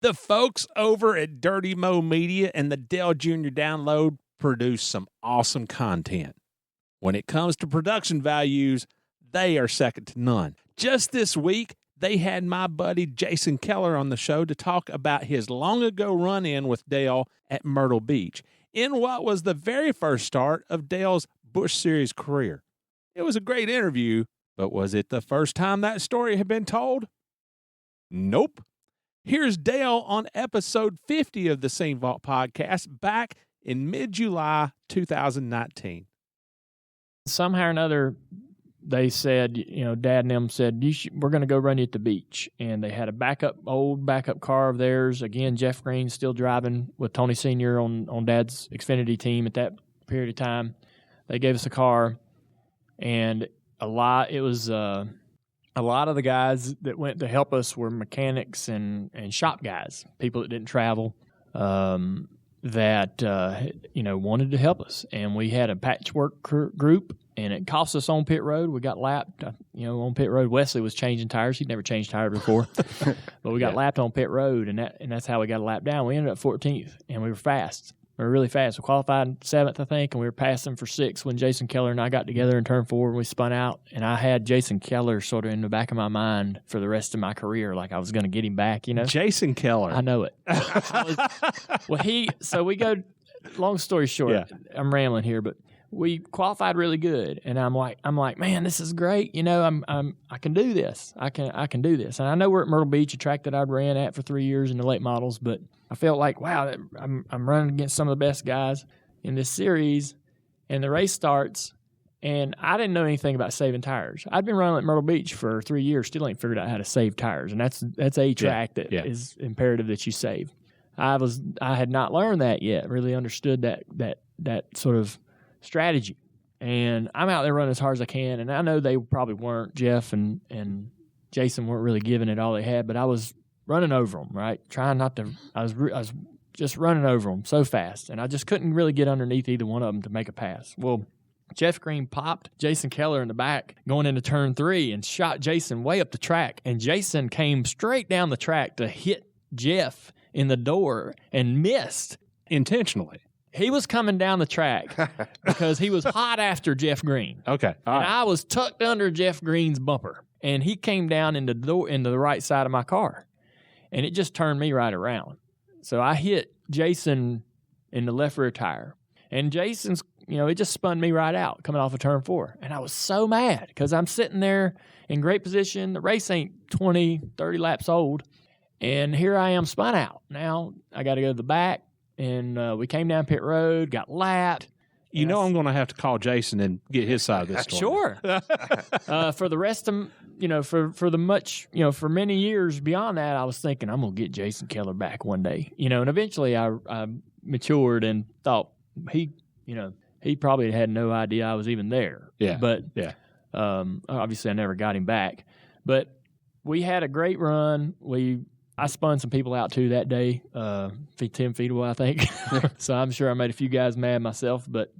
The folks over at Dirty Mo Media and the Dale Jr. Download produce some awesome content. When it comes to production values, they are second to none. Just this week, they had my buddy Jason Keller on the show to talk about his long-ago run-in with Dale at Myrtle Beach in what was the very first start of Dale's Busch Series career. It was a great interview, but was it the first time that story had been told? Nope. Here's Dale on episode 50 of the Scene Vault podcast back in mid-July 2019. Somehow or another, they said, Dad and them said, we're going to go run you at the beach. And they had old backup car of theirs. Again, Jeff Green still driving with Tony Sr. on Dad's Xfinity team at that period of time. They gave us a car, and a lot of the guys that went to help us were mechanics and shop guys, people that didn't travel, that wanted to help us. And we had a patchwork group, and it cost us on pit road. We got lapped, on pit road. Wesley was changing tires. He'd never changed tires before, but we got lapped on pit road, and that's how we got a lap down. We ended up 14th, and we were fast. We were really fast. We qualified 7th, I think, and we were passing for 6th when Jason Keller and I got together in turn 4 and we spun out. And I had Jason Keller sort of in the back of my mind for the rest of my career, like I was going to get him back, Jason Keller. I know it. So we go, long story short, I'm rambling here, but we qualified really good. And I'm like, man, this is great. I can do this. I can do this. And I know we're at Myrtle Beach, a track that I'd ran at for 3 years in the late models, but I felt like, wow, I'm running against some of the best guys in this series, and the race starts, and I didn't know anything about saving tires. I'd been running at Myrtle Beach for 3 years, still ain't figured out how to save tires, and that's a track that is imperative that you save. I had not learned that yet, really understood that sort of strategy, and I'm out there running as hard as I can, and I know they probably weren't. Jeff and Jason weren't really giving it all they had, but I was running over them, right? Trying not to. I was just running over them so fast, and I just couldn't really get underneath either one of them to make a pass. Well, Jeff Green popped Jason Keller in the back going into turn 3 and shot Jason way up the track, and Jason came straight down the track to hit Jeff in the door and missed intentionally. He was coming down the track because he was hot after Jeff Green. Okay, all right. I was tucked under Jeff Green's bumper, and he came down into the right side of my car. And it just turned me right around. So I hit Jason in the left rear tire. And Jason's, it just spun me right out coming off of turn 4. And I was so mad because I'm sitting there in great position. The race ain't 20, 30 laps old. And here I am spun out. Now I got to go to the back. And we came down pit road, got lapped. I'm going to have to call Jason and get his side of this story. Sure. For the rest of, for many years beyond that, I was thinking I'm going to get Jason Keller back one day, and eventually I matured and thought he probably had no idea I was even there. Yeah. But obviously I never got him back. But we had a great run. I spun some people out too that day, 10 feet away, I think. So I'm sure I made a few guys mad myself, but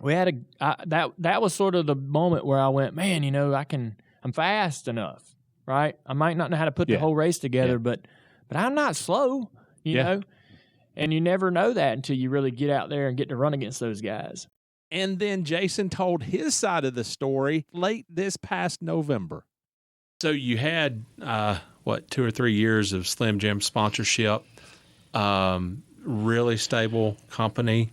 we had that was sort of the moment where I went, man, I'm fast enough, right? I might not know how to put the whole race together, but I'm not slow, you know? And you never know that until you really get out there and get to run against those guys. And then Jason told his side of the story late this past November. So you had, 2 or 3 years of Slim Jim sponsorship, really stable company.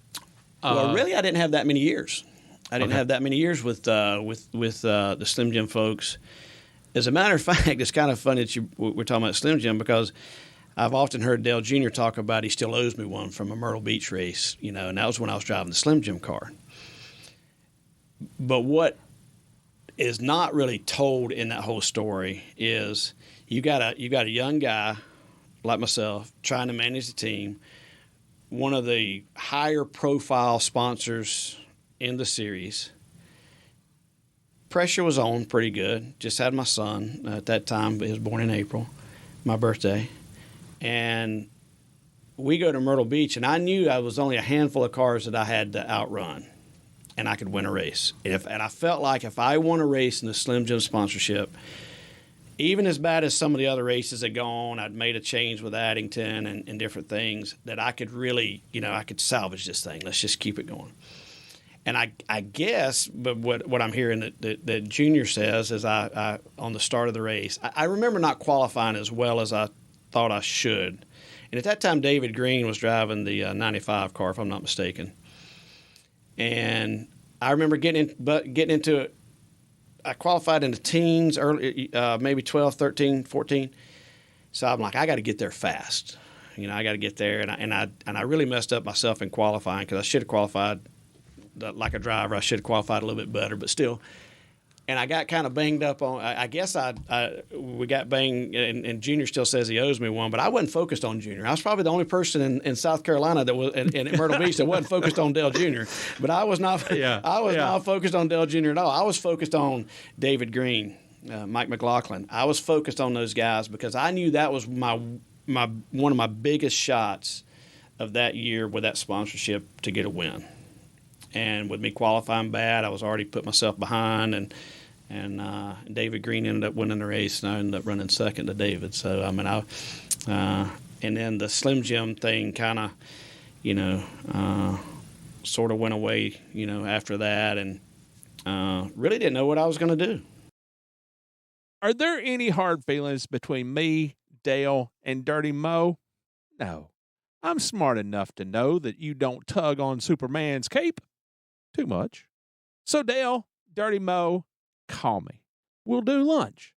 Well, really, I didn't have that many years. I didn't have that many years with the Slim Jim folks. As a matter of fact, it's kind of funny that we're talking about Slim Jim because I've often heard Dale Jr. talk about he still owes me one from a Myrtle Beach race, and that was when I was driving the Slim Jim car. But what is not really told in that whole story is you got a young guy like myself trying to manage the team, one of the higher profile sponsors in the series. Pressure was on pretty good. Just had my son at that time, but he was born in April, my birthday. And we go to Myrtle Beach, and I knew I was only a handful of cars that I had to outrun, and I could win a race. And I felt like if I won a race in the Slim Jim sponsorship, even as bad as some of the other races had gone, I'd made a change with Addington and different things that I could really, I could salvage this thing. Let's just keep it going. And I guess, but what I'm hearing that Junior says is I on the start of the race, I remember not qualifying as well as I thought I should. And at that time, David Green was driving the 95 car, if I'm not mistaken. And I remember getting into it. I qualified in the teens, early, maybe 12, 13, 14. So I'm like, I got to get there fast. I got to get there. And I really messed up myself in qualifying because I should have qualified like a driver. I should have qualified a little bit better, but still. And I got kind of banged up on. I guess we got banged, and Junior still says he owes me one, but I wasn't focused on Junior. I was probably the only person in South Carolina that was in Myrtle Beach that wasn't focused on Dale Jr. But I was not. Not focused on Dale Jr. at all. I was focused on David Green, Mike McLaughlin. I was focused on those guys because I knew that was one of my biggest shots of that year with that sponsorship to get a win. And with me qualifying bad, I was already put myself behind, and David Green ended up winning the race, and I ended up running second to David. So and then the Slim Jim thing kind of, sort of went away, after that, and really didn't know what I was going to do. Are there any hard feelings between me, Dale, and Dirty Mo? No. I'm smart enough to know that you don't tug on Superman's cape too much. So Dale, Dirty Mo, call me. We'll do lunch.